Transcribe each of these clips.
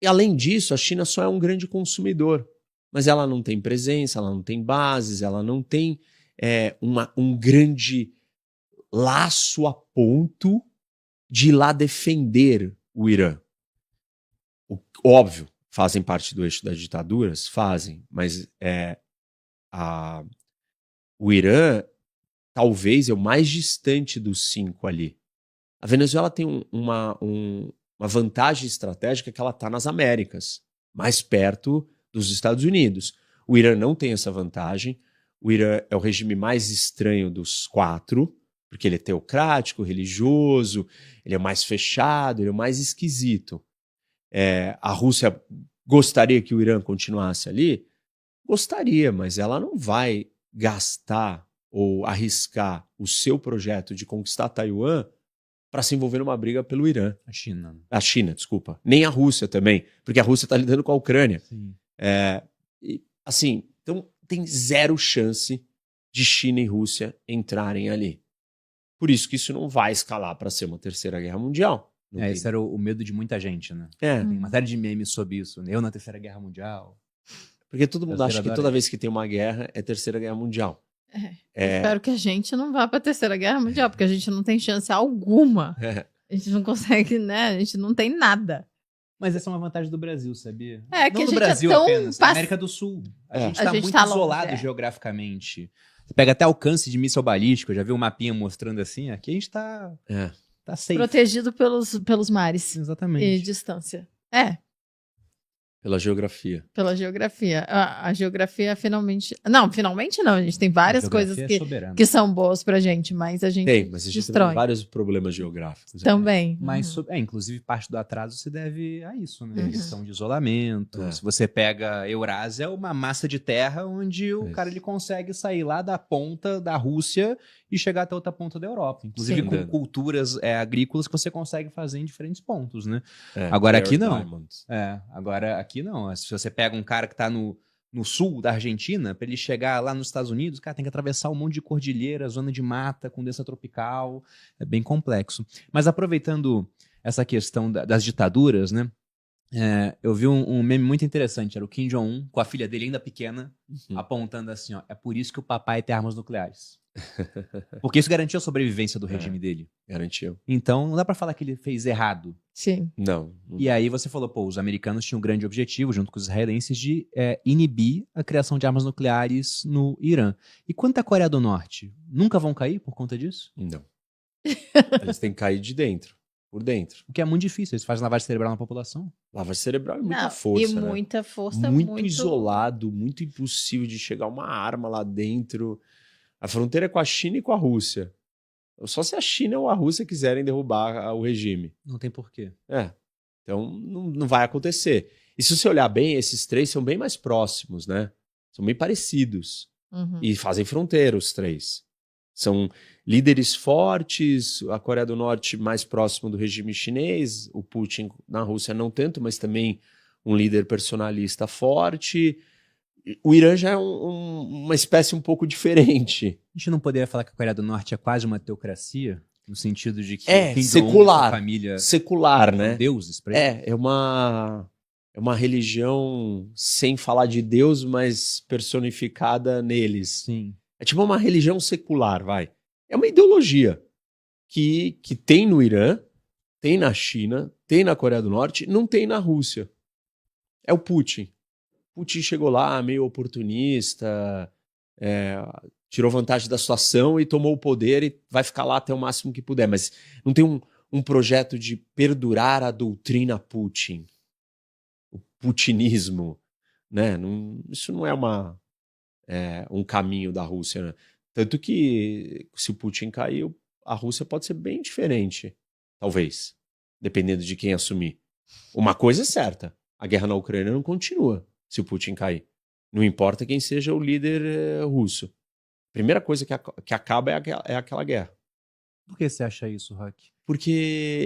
E além disso, a China só é um grande consumidor. Mas ela não tem presença, ela não tem bases, ela não tem um grande laço a ponto de ir lá defender o Irã. Óbvio, fazem parte do eixo das ditaduras? Fazem, mas o Irã talvez é o mais distante dos 5 ali. A Venezuela tem uma vantagem estratégica que ela está nas Américas, mais perto dos Estados Unidos. O Irã não tem essa vantagem. O Irã é o regime mais estranho dos 4, porque ele é teocrático, religioso, ele é mais fechado, ele é mais esquisito. A Rússia gostaria que o Irã continuasse ali? Gostaria, mas ela não vai gastar ou arriscar o seu projeto de conquistar Taiwan para se envolver numa briga pelo Irã. A China, desculpa. Nem a Rússia também, porque a Rússia está lidando com a Ucrânia. Então tem zero chance de China e Rússia entrarem ali. Por isso que isso não vai escalar para ser uma terceira guerra mundial. Esse era o medo de muita gente, né? Tem uma série de memes sobre isso. Eu na terceira guerra mundial. Porque todo mundo acha que toda vez que tem uma guerra é terceira guerra mundial. Espero que a gente não vá para a terceira guerra mundial, porque a gente não tem chance alguma. A gente não consegue, né? A gente não tem nada. Mas essa é uma vantagem do Brasil, sabia? Que não a do gente Brasil é tão apenas, da América do Sul. A gente está muito isolado longe, geograficamente. Você pega até alcance de míssil balístico, eu já vi um mapinha mostrando assim, aqui a gente tá safe. Protegido pelos mares. Exatamente. E distância. Pela geografia. Pela geografia. A geografia finalmente... Não, finalmente não. A gente tem várias coisas que são boas pra gente, mas a gente mas a gente destrói. tem vários problemas geográficos. Também. Mas, inclusive, parte do atraso se deve a isso, né? Questão de isolamento. Se você pega a Eurásia, é uma massa de terra onde o cara ele consegue sair lá da ponta da Rússia e chegar até outra ponta da Europa. Inclusive com culturas agrícolas que você consegue fazer em diferentes pontos, né? Agora aqui não. Agora aqui não. Se você pega um cara que está no sul da Argentina, para ele chegar lá nos Estados Unidos, cara, tem que atravessar um monte de cordilheira, zona de mata, com doença tropical. É bem complexo. Mas aproveitando essa questão das ditaduras, né? Eu vi um meme muito interessante. Era o Kim Jong-un, com a filha dele ainda pequena, apontando assim, ó, é por isso que o papai tem armas nucleares. Porque isso garantiu a sobrevivência do regime dele. Garantiu. Então, não dá pra falar que ele fez errado. Sim. Não. E aí você falou, os americanos tinham um grande objetivo, junto com os israelenses, de inibir a criação de armas nucleares no Irã. E quanto à Coreia do Norte? Nunca vão cair por conta disso? Não. Eles têm que cair de dentro. Por dentro. O que é muito difícil. Eles fazem lavagem cerebral na população. Lavagem cerebral e muita força. E muita força. Muito isolado, muito impossível de chegar uma arma lá dentro. A fronteira é com a China e com a Rússia. Só se a China ou a Rússia quiserem derrubar o regime. Não tem porquê. Então não vai acontecer. E se você olhar bem, esses 3 são bem mais próximos, né? São bem parecidos. E fazem fronteira os 3. São líderes fortes, a Coreia do Norte mais próximo do regime chinês, o Putin na Rússia não tanto, mas também um líder personalista forte. O Irã já é uma espécie um pouco diferente. A gente não poderia falar que a Coreia do Norte é quase uma teocracia? No sentido de que secular, família secular, né? Deuses para ele. É uma religião sem falar de Deus, mas personificada neles. Sim. É tipo uma religião secular, vai. É uma ideologia que tem no Irã, tem na China, tem na Coreia do Norte, não tem na Rússia. É o Putin. Putin chegou lá meio oportunista, tirou vantagem da situação e tomou o poder e vai ficar lá até o máximo que puder. Mas não tem um projeto de perdurar a doutrina Putin. O putinismo, né? Isso não é um caminho da Rússia, né? Tanto que se o Putin cair, a Rússia pode ser bem diferente, talvez, dependendo de quem assumir. Uma coisa é certa, a guerra na Ucrânia não continua se o Putin cair. Não importa quem seja o líder russo. A primeira coisa que acaba é aquela guerra. Por que você acha isso, Rock? Porque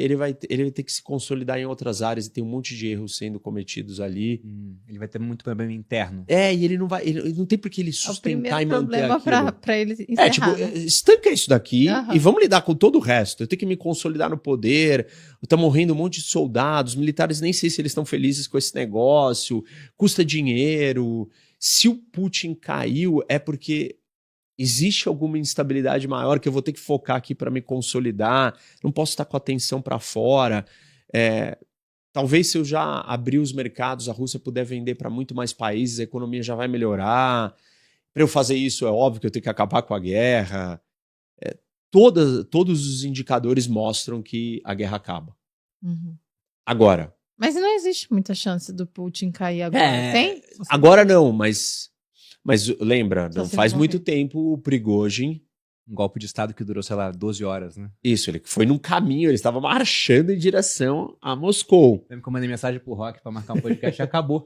ele vai ter que se consolidar em outras áreas e tem um monte de erros sendo cometidos ali. Ele vai ter muito problema interno. E ele não tem por que ele sustentar e manter aquilo. É o problema pra ele encerrar, né? Estanca isso daqui e vamos lidar com todo o resto. Eu tenho que me consolidar no poder, tá morrendo um monte de soldados, militares, nem sei se eles estão felizes com esse negócio, custa dinheiro. Se o Putin caiu, é porque existe alguma instabilidade maior que eu vou ter que focar aqui para me consolidar, não posso estar com a atenção para fora. Talvez se eu já abrir os mercados, a Rússia puder vender para muito mais países, a economia já vai melhorar. Para eu fazer isso, é óbvio que eu tenho que acabar com a guerra. Todos os indicadores mostram que a guerra acaba. Agora. Mas não existe muita chance do Putin cair agora, tem? Agora não, mas lembra, não faz muito tempo o Prigozhin... Um golpe de estado que durou, sei lá, 12 horas, né? Isso, ele foi num caminho, ele estava marchando em direção a Moscou. Eu me mandei mensagem pro Rock pra marcar um podcast e acabou.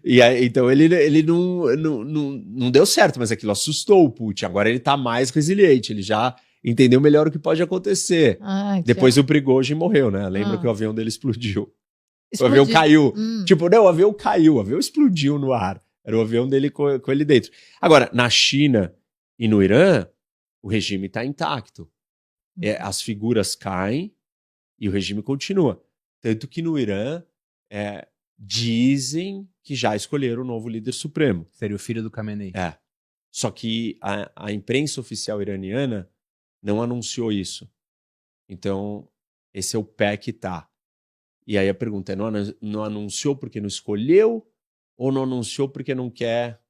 E aí, então ele não deu certo, mas aquilo assustou o Putin. Agora ele tá mais resiliente, ele já entendeu melhor o que pode acontecer. Depois o Prigozhin morreu, né? Lembra que o avião dele explodiu. O avião caiu. O avião caiu, o avião explodiu no ar. Era o avião dele com ele dentro. Agora, na China e no Irã, o regime está intacto. As figuras caem e o regime continua. Tanto que no Irã dizem que já escolheram o novo líder supremo. Seria o filho do Khamenei. Só que a imprensa oficial iraniana não anunciou isso. Então, esse é o pé que tá. E aí a pergunta é, não anunciou porque não escolheu ou não anunciou porque não quer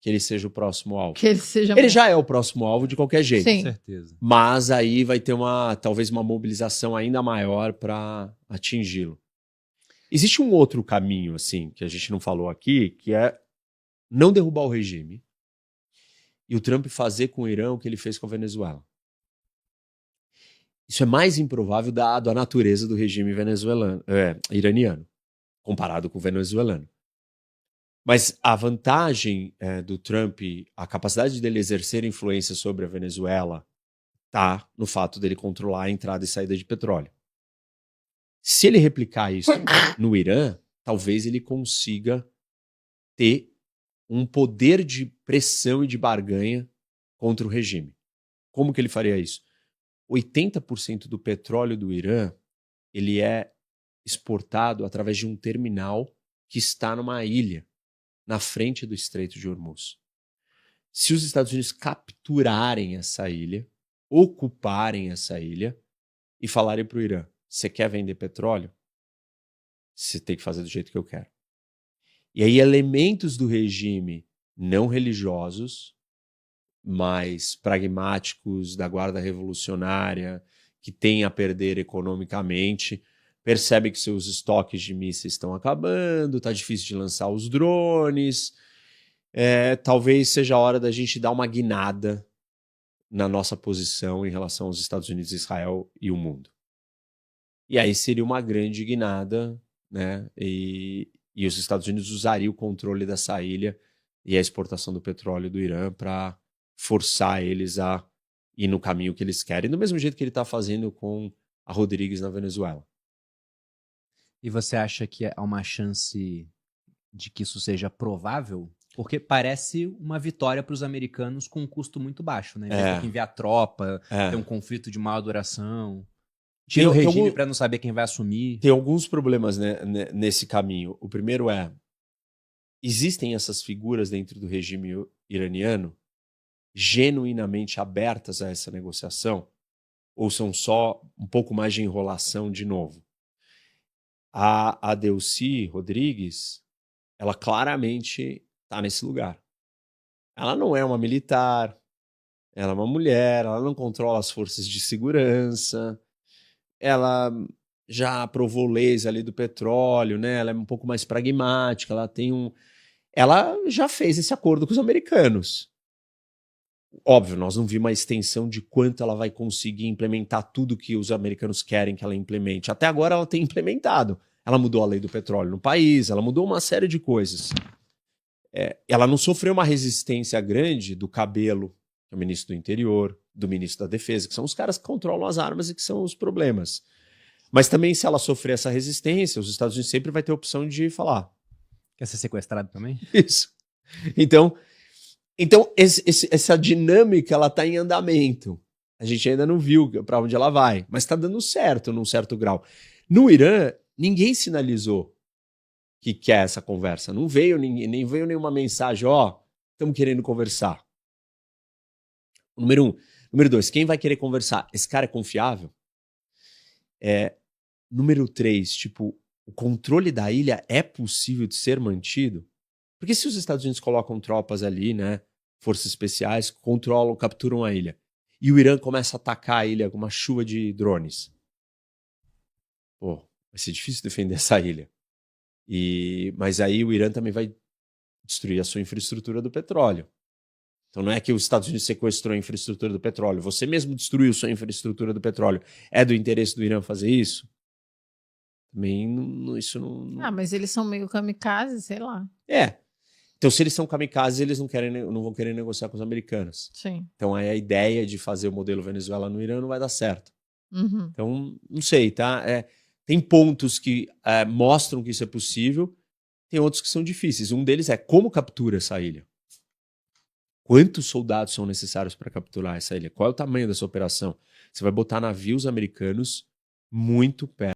que ele seja o próximo alvo? Ele já é o próximo alvo de qualquer jeito. Sim. Com certeza. Mas aí vai ter talvez uma mobilização ainda maior para atingi-lo. Existe um outro caminho, assim, que a gente não falou aqui, que é não derrubar o regime e o Trump fazer com o Irã o que ele fez com a Venezuela. Isso é mais improvável dado a natureza do regime iraniano, comparado com o venezuelano. Mas a vantagem do Trump, a capacidade dele exercer influência sobre a Venezuela, está no fato dele controlar a entrada e saída de petróleo. Se ele replicar isso no Irã, talvez ele consiga ter um poder de pressão e de barganha contra o regime. Como que ele faria isso? 80% do petróleo do Irã ele é exportado através de um terminal que está numa ilha, na frente do Estreito de Hormuz. Se os Estados Unidos capturarem essa ilha, ocuparem essa ilha e falarem para o Irã, você quer vender petróleo? Você tem que fazer do jeito que eu quero. E aí elementos do regime não religiosos, mais pragmáticos, da guarda revolucionária, que têm a perder economicamente, percebe que seus estoques de mísseis estão acabando, está difícil de lançar os drones, talvez seja a hora da gente dar uma guinada na nossa posição em relação aos Estados Unidos, Israel e o mundo. E aí seria uma grande guinada, né? E os Estados Unidos usariam o controle dessa ilha e a exportação do petróleo do Irã para forçar eles a ir no caminho que eles querem, do mesmo jeito que ele está fazendo com a Rodrigues na Venezuela. E você acha que há uma chance de que isso seja provável? Porque parece uma vitória para os americanos com um custo muito baixo, né? Ter que enviar tropa, ter um conflito de maior duração. Tira o regime para não saber quem vai assumir. Tem alguns problemas, né, nesse caminho. O primeiro existem essas figuras dentro do regime iraniano genuinamente abertas a essa negociação? Ou são só um pouco mais de enrolação de novo? A Delcy Rodrigues, ela claramente está nesse lugar. Ela não é uma militar, ela é uma mulher, ela não controla as forças de segurança, ela já aprovou leis ali do petróleo, né? Ela é um pouco mais pragmática, ela já fez esse acordo com os americanos. Óbvio, nós não vimos a extensão de quanto ela vai conseguir implementar tudo que os americanos querem que ela implemente. Até agora ela tem implementado. Ela mudou a lei do petróleo no país, ela mudou uma série de coisas. Ela não sofreu uma resistência grande do Cabello, que é o ministro do Interior, do ministro da Defesa, que são os caras que controlam as armas e que são os problemas. Mas também, se ela sofrer essa resistência, os Estados Unidos sempre vai ter a opção de falar. Quer ser sequestrado também? Isso. Então essa dinâmica, ela está em andamento. A gente ainda não viu para onde ela vai, mas está dando certo, num certo grau. No Irã, ninguém sinalizou que quer essa conversa. Não veio ninguém, nem veio nenhuma mensagem, estamos querendo conversar. Número 1. Número 2, quem vai querer conversar? Esse cara é confiável? Número 3, tipo, o controle da ilha é possível de ser mantido? Porque se os Estados Unidos colocam tropas ali, né, forças especiais, controlam, capturam a ilha, e o Irã começa a atacar a ilha com uma chuva de drones, vai ser difícil defender essa ilha. Mas aí o Irã também vai destruir a sua infraestrutura do petróleo. Então não é que os Estados Unidos sequestrou a infraestrutura do petróleo, você mesmo destruiu sua infraestrutura do petróleo. É do interesse do Irã fazer isso? Também isso não... mas eles são meio kamikazes, sei lá. Então, se eles são kamikazes, eles não vão querer negociar com os americanos. Sim. Então, aí a ideia de fazer o modelo Venezuela no Irã não vai dar certo. Uhum. Então, não sei, tá? Tem pontos que mostram que isso é possível, tem outros que são difíceis. Um deles é como captura essa ilha. Quantos soldados são necessários para capturar essa ilha? Qual é o tamanho dessa operação? Você vai botar navios americanos muito perto